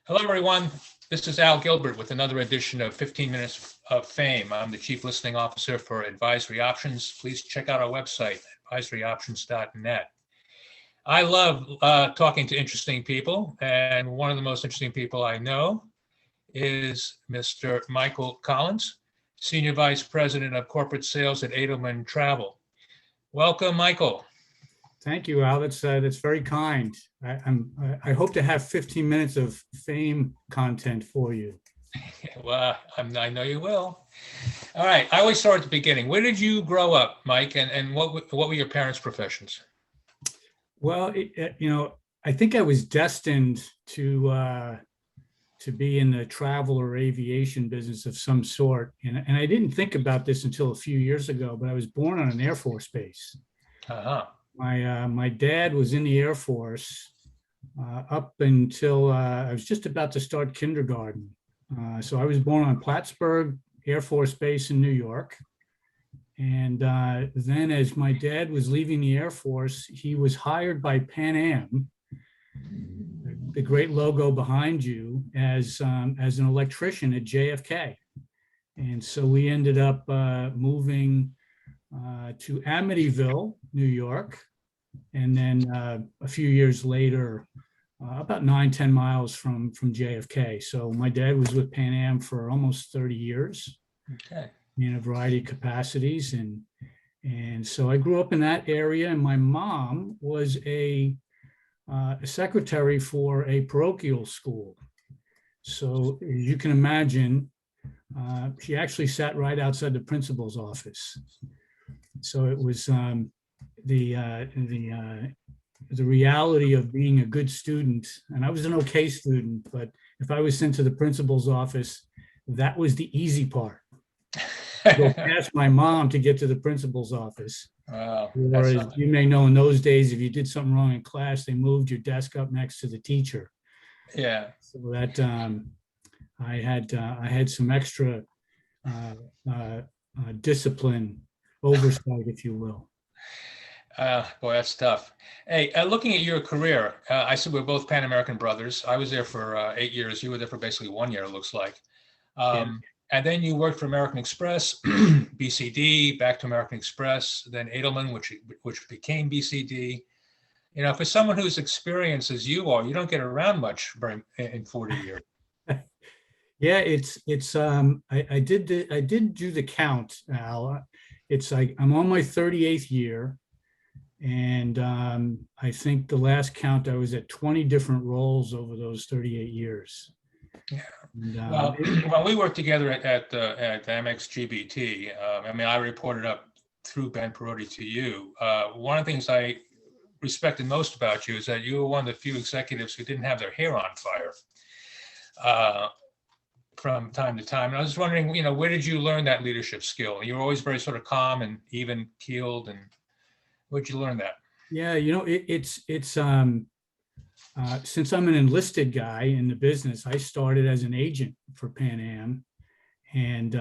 Hello, everyone. This is Al Gilbert with another edition of 15 Minutes of Fame. I'm the Chief Listening Officer for Advisory Options. Please check out our website, advisoryoptions.net. I love talking to interesting people, and one of the most interesting people I know is Mr. Michael Collins, Senior Vice President of Corporate Sales at Edelman Travel. Welcome, Michael. Thank you, Al. That's very kind. I hope to have 15 minutes of fame content for you. Well, I know you will. All right. I always start at the beginning. Where did you grow up, Mike, and what were your parents' professions? Well, I think I was destined to be in the travel or aviation business of some sort, and I didn't think about this until a few years ago. But I was born on an Air Force base. Uh-huh. My dad was in the Air Force up until I was just about to start kindergarten. So I was born on Plattsburgh Air Force Base in New York. And then as my dad was leaving the Air Force, he was hired by Pan Am, the great logo behind you, as an electrician at JFK. And so we ended up moving to Amityville, New York. And then a few years later, about 9-10 miles from JFK. So my dad was with Pan Am for almost 30 years. Okay. In a variety of capacities. And so I grew up in that area, and my mom was a secretary for a parochial school. So as you can imagine, she actually sat right outside the principal's office. So it was the reality of being a good student, and I was an okay student, but if I was sent to the principal's office, that was the easy part. Go past my mom to get to the principal's office. Wow. Or as you may know, in those days, if you did something wrong in class, they moved your desk up next to the teacher. Yeah. So that I had some extra discipline, oversight, if you will. Boy, that's tough. Hey, looking at your career, I said we're both Pan American brothers. I was there for 8 years. You were there for basically 1 year, it looks like. Yeah. And then you worked for American Express, BCD, back to American Express, then Edelman, which became BCD. You know, for someone who's experienced as you are, you don't get around much in 40 years. Yeah, I did do the count, Al. It's like I'm on my 38th year, and I think the last count I was at 20 different roles over those 38 years. Yeah. And, Well, when we worked together at Amex GBT, I mean, I reported up through Ben Perotti to you. One of the things I respected most about you is that you were one of the few executives who didn't have their hair on fire from time to time. And I was just wondering, you know, where did you learn that leadership skill? You were always very sort of calm and even keeled, and where'd you learn that? Yeah, you know, it's since I'm an enlisted guy in the business, I started as an agent for Pan Am. And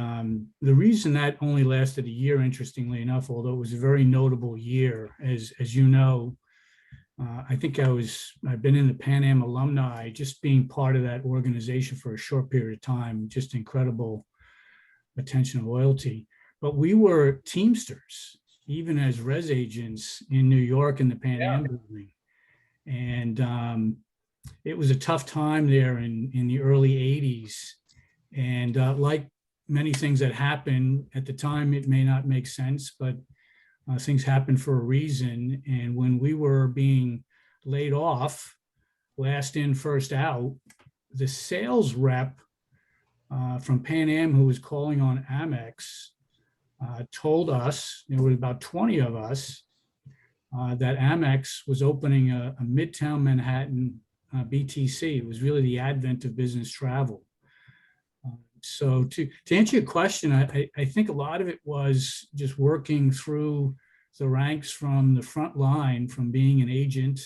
the reason that only lasted a year, interestingly enough, although it was a very notable year, as you know, I think I've been in the Pan Am alumni, just being part of that organization for a short period of time, just incredible attention and loyalty. But we were Teamsters, even as res agents in New York in the Pan Am building. And it was a tough time there in the early 80s. And like many things that happened at the time, it may not make sense, but things happen for a reason. And when we were being laid off, last in, first out, the sales rep from Pan Am, who was calling on Amex, told us, there were about 20 of us, that Amex was opening a Midtown Manhattan BTC. It was really the advent of business travel. So to answer your question, I think a lot of it was just working through the ranks from the front line, from being an agent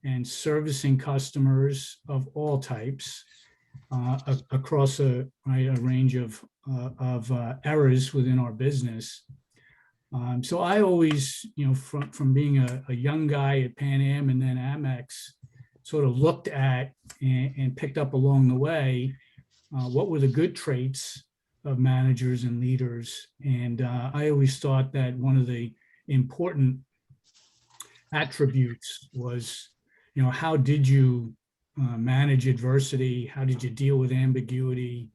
and servicing customers of all types across a range of eras within our business. So I always, from being a young guy at Pan Am and then Amex, sort of looked at and picked up along the way what were the good traits of managers and leaders. And I always thought that one of the important attributes was, how did you manage adversity? How did you deal with ambiguity?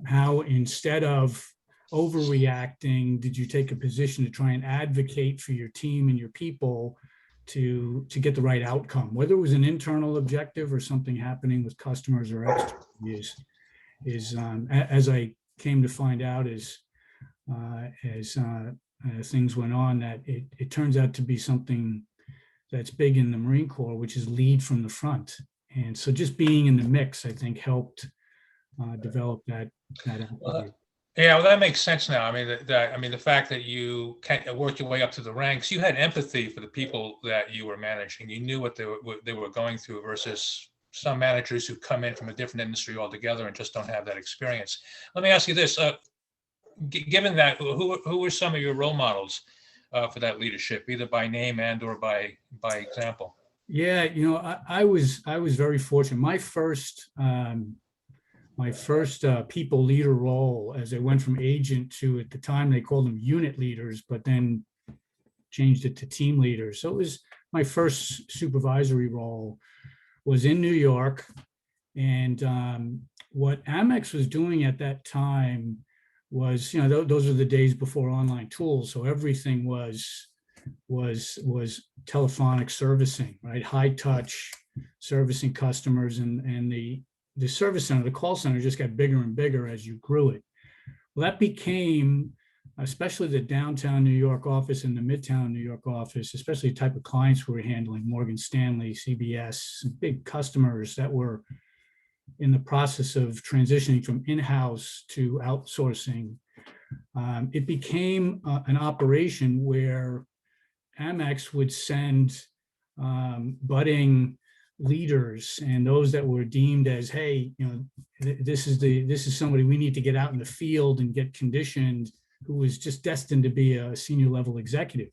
How, instead of overreacting, did you take a position to try and advocate for your team and your people to get the right outcome, whether it was an internal objective or something happening with customers or external is as I came to find out as things went on, that it turns out to be something that's big in the Marine Corps, which is lead from the front. And so just being in the mix, I think, helped develop that attribute. Yeah, well, that makes sense now. I mean, the fact that you worked your way up to the ranks, you had empathy for the people that you were managing. You knew what they were going through versus some managers who come in from a different industry altogether and just don't have that experience. Let me ask you this: given that, who were some of your role models for that leadership, either by name and or by example? Yeah, I was very fortunate. My first people leader role, as I went from agent to, at the time they called them unit leaders, but then changed it to team leaders. So it was my first supervisory role, was in New York. And what Amex was doing at that time was, those are the days before online tools. So everything was telephonic servicing, right? High touch servicing customers, and the service center, the call center, just got bigger and bigger as you grew it. Well, that became, especially the downtown New York office and the midtown New York office, especially the type of clients we were handling, Morgan Stanley, CBS, some big customers that were in the process of transitioning from in-house to outsourcing. It became an operation where Amex would send budding leaders and those that were deemed as, hey, this is somebody we need to get out in the field and get conditioned, who was just destined to be a senior level executive.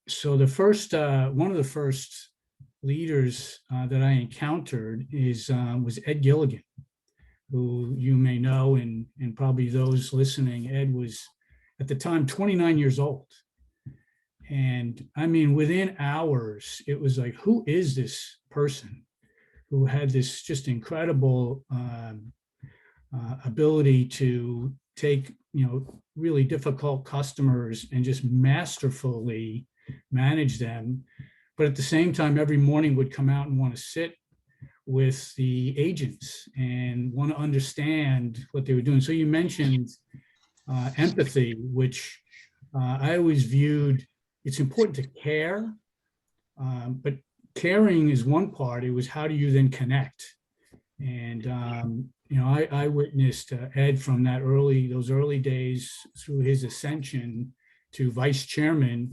So one of the first leaders that I encountered was Ed Gilligan, who you may know, and probably those listening. Ed was at the time 29 years old. And I mean, within hours, it was like, who is this person who had this just incredible ability to take, really difficult customers and just masterfully manage them. But at the same time, every morning would come out and want to sit with the agents and want to understand what they were doing. So you mentioned empathy, which I always viewed. It's important to care, but caring is one part. It was, how do you then connect? And I witnessed Ed from those early days through his ascension to vice chairman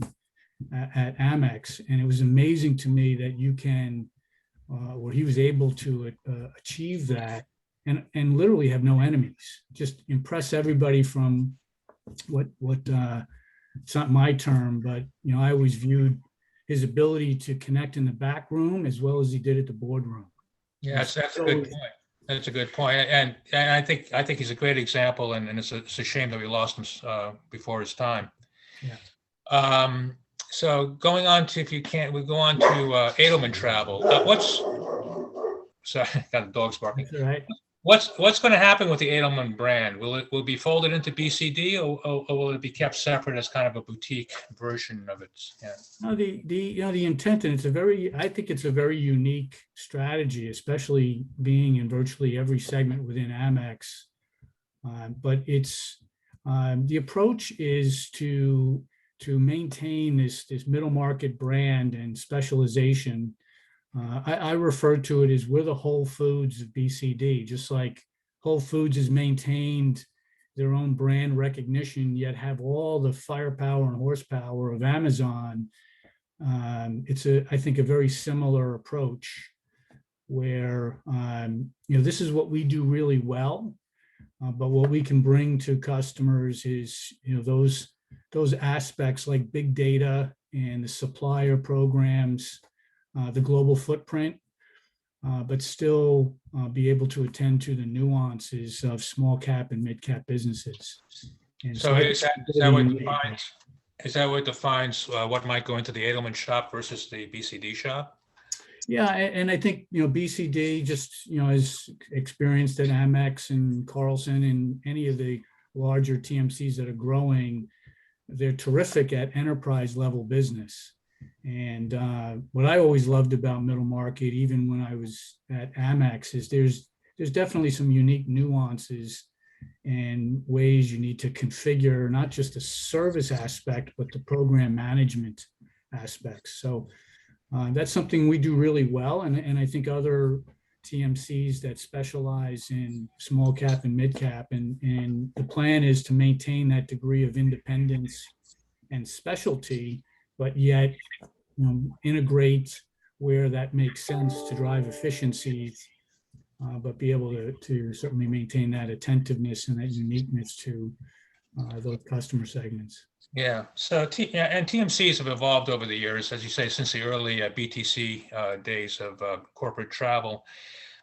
at Amex, and it was amazing to me that you can, or he was able to achieve that, and literally have no enemies. Just impress everybody from what. It's not my term, but I always viewed his ability to connect in the back room as well as he did at the boardroom. Yeah, that's a good point. That's a good point, and I think he's a great example, and it's a shame that we lost him before his time. Yeah. So going on to, if you can't, we'll go on to Edelman Travel. Sorry, got the dogs barking. That's all right. What's going to happen with the Edelman brand? Will it be folded into BCD, or will it be kept separate as kind of a boutique version of it? Yeah. No, the intent, and I think it's a very unique strategy, especially being in virtually every segment within Amex. But it's the approach is to maintain this middle market brand and specialization. I refer to it as we're the Whole Foods of BCD, just like Whole Foods has maintained their own brand recognition, yet have all the firepower and horsepower of Amazon. It's I think, a very similar approach where, this is what we do really well, but what we can bring to customers is, those aspects like big data and the supplier programs, the global footprint, but still be able to attend to the nuances of small cap and mid cap businesses. And So I is think that, is that what defines, what might go into the Edelman shop versus the BCD shop? yeah, and I think, BCD just, is experienced at Amex and Carlson and any of the larger TMCs that are growing. They're terrific at enterprise level business. And what I always loved about middle market, even when I was at Amex, is there's definitely some unique nuances and ways you need to configure not just the service aspect, but the program management aspects. So that's something we do really well. And I think other TMCs that specialize in small cap and mid cap, and the plan is to maintain that degree of independence and specialty, but yet integrate where that makes sense to drive efficiencies, but be able to certainly maintain that attentiveness and that uniqueness to those customer segments. Yeah. So and TMCs have evolved over the years, as you say, since the early BTC days of corporate travel.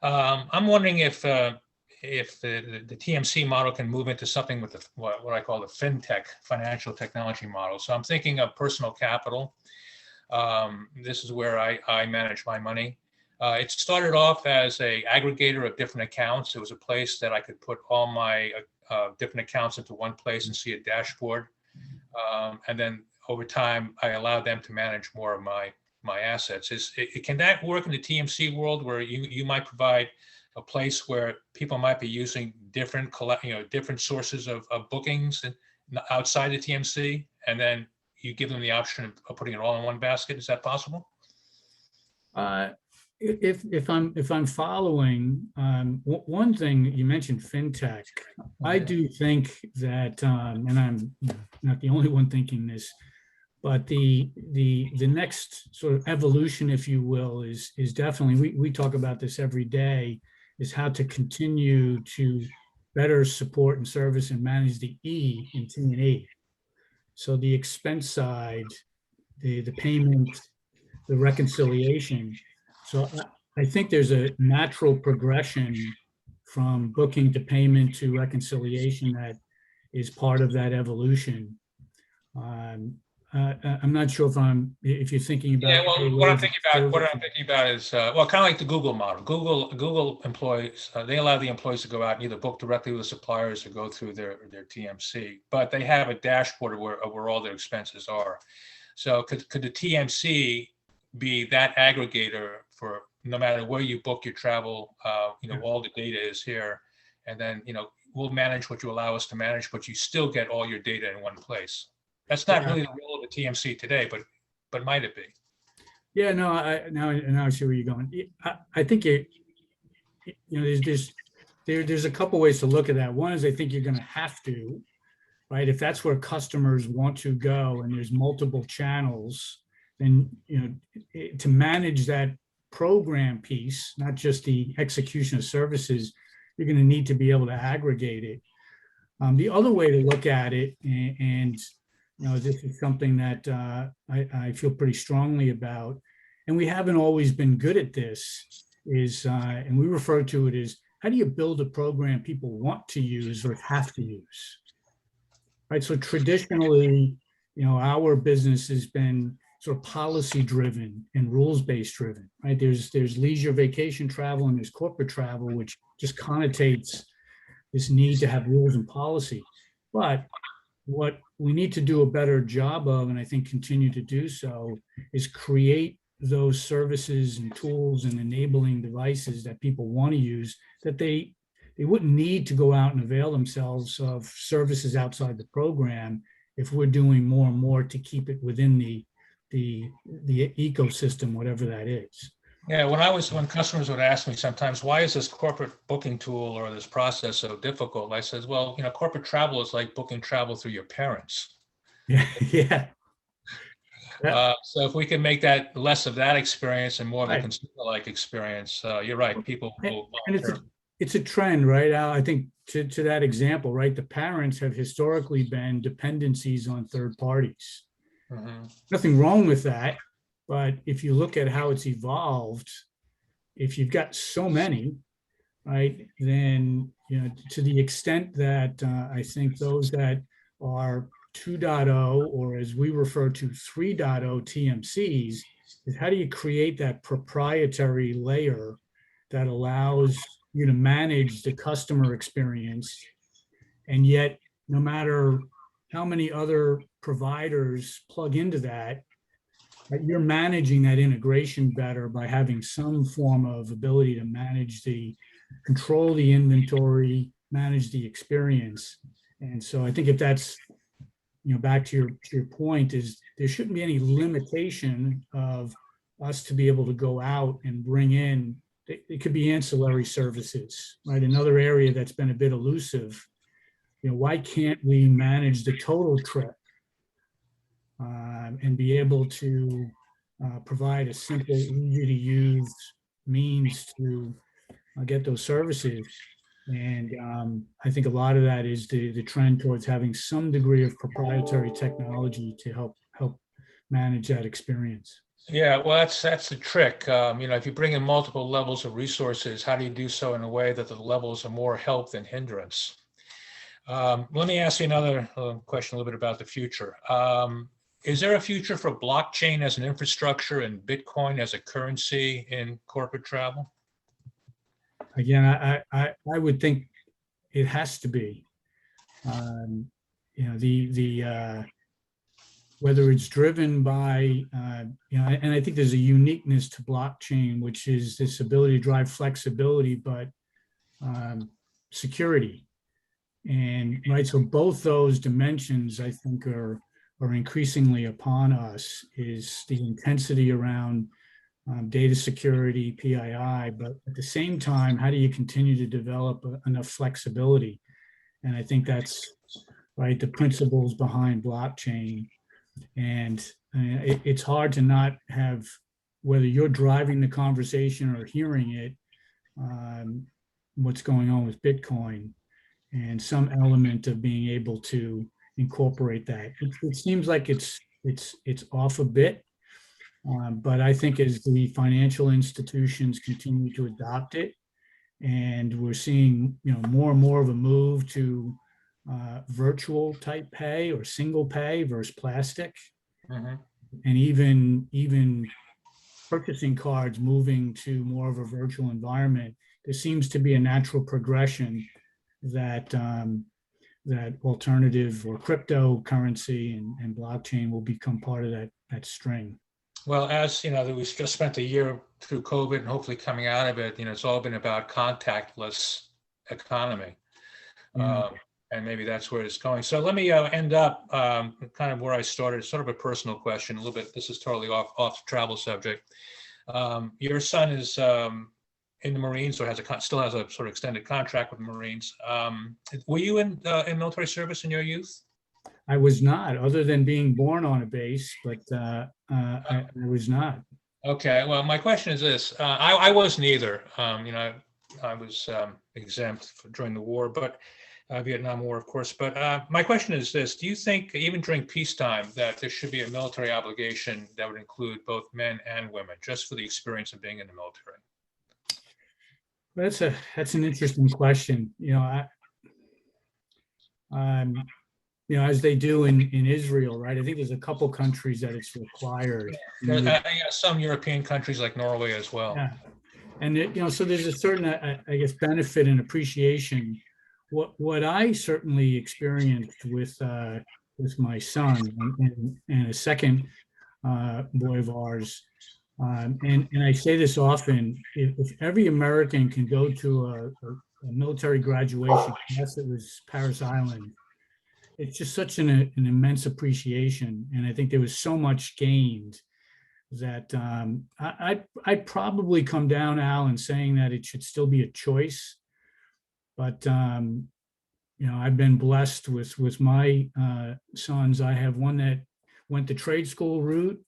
I'm wondering if the TMC model can move into something with what I call the Fintech, financial technology model. So I'm thinking of personal capital. This is where I manage my money. It started off as a aggregator of different accounts. It was a place that I could put all my different accounts into one place and see a dashboard. And then over time, I allowed them to manage more of my assets. Can that work in the TMC world, where you might provide a place where people might be using different sources of bookings outside the TMC, and then you give them the option of putting it all in one basket? Is that possible? If I'm following, one thing you mentioned, fintech, I do think that, and I'm not the only one thinking this, but the next sort of evolution, if you will, is definitely, we talk about this every day, is how to continue to better support and service and manage the E in T&E. So the expense side, the payment, the reconciliation. So I think there's a natural progression from booking to payment to reconciliation that is part of that evolution. I'm not sure if you're thinking about. Yeah, well, what I'm thinking about is, kind of like the Google model. Google employees, they allow the employees to go out and either book directly with the suppliers or go through their TMC, but they have a dashboard where all their expenses are. So could the TMC be that aggregator for no matter where you book your travel? All the data is here, and then we'll manage what you allow us to manage, but you still get all your data in one place. That's not really the role of the TMC today, but might it be? Yeah, no, now I see where you're going. I think there's a couple ways to look at that. One is, I think you're going to have to, right? If that's where customers want to go and there's multiple channels, then to manage that program piece, not just the execution of services, you're going to need to be able to aggregate it. The other way to look at it, and this is something that I feel pretty strongly about, and we haven't always been good at this, is, and we refer to it as, how do you build a program people want to use or have to use, right? So traditionally, our business has been sort of policy driven and rules based driven, right? There's leisure vacation travel and there's corporate travel, which just connotates this need to have rules and policy. But what we need to do a better job of, and I think continue to do so, is create those services and tools and enabling devices that people want to use, that they wouldn't need to go out and avail themselves of services outside the program if we're doing more and more to keep it within the ecosystem, whatever that is. Yeah, when customers would ask me sometimes, why is this corporate booking tool or this process so difficult? I said, well, corporate travel is like booking travel through your parents. Yeah. So if we can make that less of that experience and more of a consumer-like experience, you're right. People will. And it's a trend, right, Al? I think to that example, right? The parents have historically been dependencies on third parties. Mm-hmm. Nothing wrong with that, But if you look at how it's evolved, if you've got so many, right, then, to the extent that I think those that are 2.0, or as we refer to 3.0 TMCs, is how do you create that proprietary layer that allows you to manage the customer experience, and yet no matter how many other providers plug into that, you're managing that integration better by having some form of ability to control the inventory, manage the experience. And so I think if that's, back to your point, is there shouldn't be any limitation of us to be able to go out and bring in, it could be ancillary services, right? Another area that's been a bit elusive, why can't we manage the total trip and be able to provide a simple, easy to use means to get those services? And I think a lot of that is the trend towards having some degree of proprietary technology to help manage that experience. Yeah, well, that's the trick. If you bring in multiple levels of resources, how do you do so in a way that the levels are more help than hindrance? Let me ask you another question a little bit about the future. Is there a future for blockchain as an infrastructure and Bitcoin as a currency in corporate travel? Again, I would think it has to be. The whether it's driven by, and I think there's a uniqueness to blockchain, which is this ability to drive flexibility, but security. And right, so both those dimensions, I think, are increasingly upon us, is the intensity around data security, PII, but at the same time, how do you continue to develop enough flexibility? And I think that's right, the principles behind blockchain. And it's hard to not have, whether you're driving the conversation or hearing it, what's going on with Bitcoin, and some element of being able to incorporate that. It seems like it's off a bit, but I think as the financial institutions continue to adopt it, and we're seeing more and more of a move to virtual type pay or single pay versus plastic, Mm-hmm. and even purchasing cards moving to more of a virtual environment, there seems to be a natural progression that that alternative or cryptocurrency and blockchain will become part of that string. Well, as you know, we just spent a year through COVID, and hopefully coming out of it, it's all been about contactless economy. Yeah. And maybe that's where it's going. So let me end up kind of where I started, sort of a personal question, a little bit. This is totally off the travel subject. Your son is in the Marines, or still has a sort of extended contract with the Marines. Were you in military service in your youth? I was not, other than being born on a base, but I was not. Okay. Well, my question is this: I wasn't either. I was exempt during the war, but Vietnam War, of course. But my question is this: do you think, even during peacetime, that there should be a military obligation that would include both men and women, just for the experience of being in the military? That's an interesting question. As they do in Israel, right? I think there's a couple countries that it's required. Some European countries like Norway as well. Yeah. And so there's a certain, I guess, benefit and appreciation. What I certainly experienced with my son and a second boy of ours, and I say this often: if every American can go to a military graduation, yes, it was Paris Island. It's just such an immense appreciation, and I think there was so much gained that I'd probably come down, Al, in saying that it should still be a choice. But I've been blessed with my sons. I have one that went the trade school route,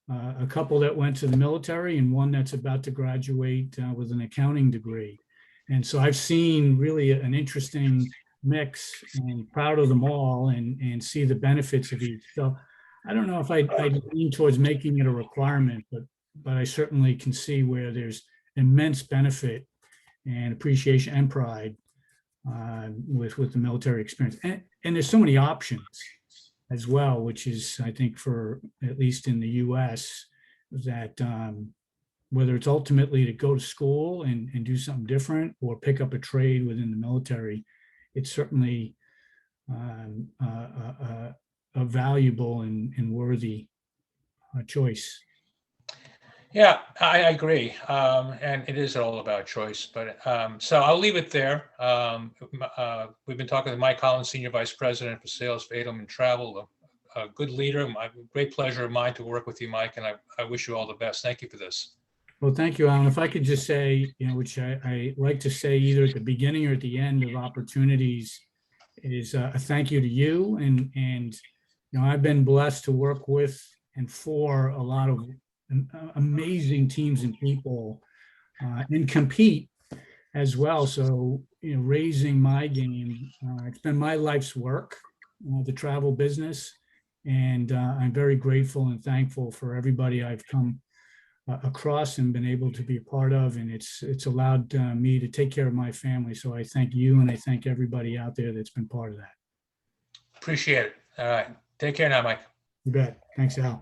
a couple that went to the military, and one that's about to graduate with an accounting degree. And so I've seen really an interesting mix, and proud of them all, and see the benefits of each. So I don't know if I lean towards making it a requirement, but I certainly can see where there's immense benefit and appreciation and pride with the military experience. And there's so many options as well, which is, I think, for at least in the US, that whether it's ultimately to go to school and do something different or pick up a trade within the military, it's certainly a valuable and worthy choice. Yeah, I agree. And it is all about choice. But so I'll leave it there. We've been talking to Mike Collins, Senior Vice President for Sales for Edelman Travel, a good leader. Great pleasure of mine to work with you, Mike, and I wish you all the best. Thank you for this. Well, thank you, Alan. If I could just say, which I like to say either at the beginning or at the end of opportunities, is a thank you to you. And I've been blessed to work with and for a lot of amazing teams and people and compete as well. So, raising my game, it's been my life's work, the travel business. And I'm very grateful and thankful for everybody I've come across and been able to be a part of. And it's allowed me to take care of my family. So I thank you and I thank everybody out there that's been part of that. Appreciate it. All right. Take care now, Mike. You bet. Thanks, Al.